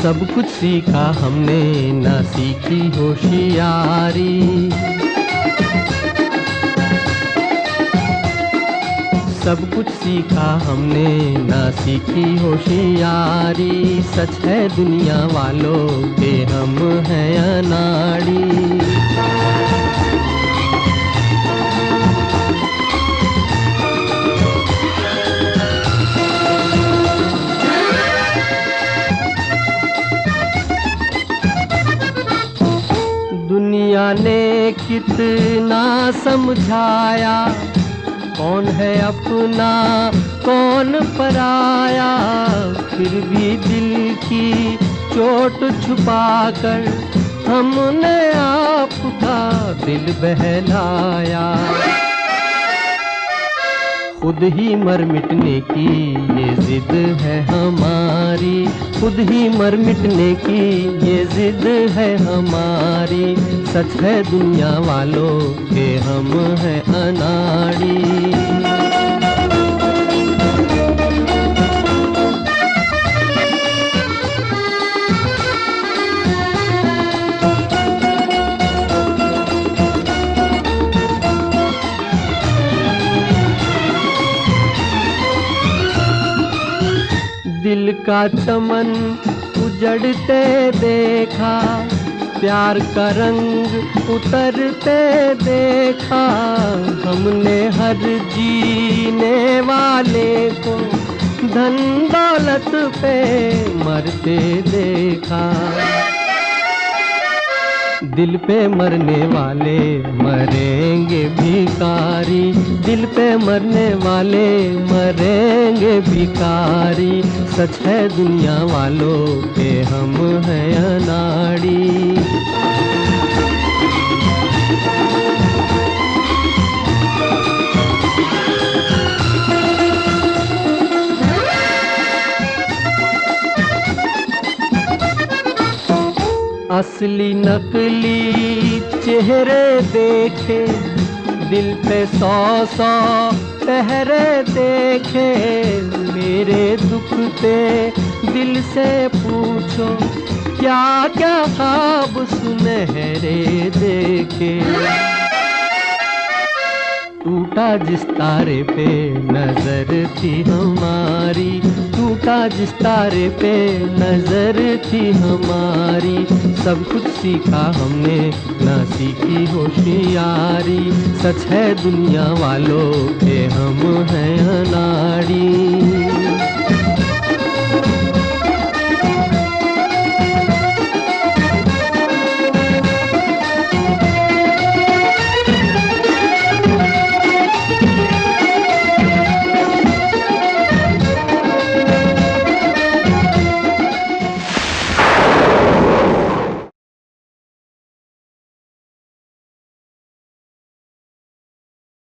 सब कुछ सीखा हमने ना सीखी होशियारी। सब कुछ सीखा हमने ना सीखी होशियारी। सच है दुनिया वालों के हम हैं अनाड़ी। दुनिया ने कितना समझाया, कौन है अपना कौन पराया। फिर भी दिल की चोट छुपाकर हमने आपका दिल बहलाया। खुद ही मर मिटने की ये जिद है हमारी। खुद ही मर मिटने की ये जिद है हमारी। सच है दुनिया वालों के हम हैं अनाड़ी। दिल का चमन उजड़ते देखा, प्यार का रंग उतरते देखा। हमने हर जीने वाले को धन दौलत पे मरते देखा। दिल पे मरने वाले मरेंगे भिखारी। दिल पे मरने वाले मरेंगे भिखारी। सच है दुनिया वालों के हम हैं अनाड़ी। असली नकली चेहरे देखे, दिल पे 100 पहरे देखे। मेरे दुख पे दिल से पूछो, क्या क्या ख्वाब सुनहरे देखे। टूटा जिस तारे पे नजर थी हमारी। टूटा जिस तारे पे नजर थी हमारी। सब कुछ सीखा हमने ना सीखी होशियारी। सच है दुनिया वालों के हम हैं अनाड़ी।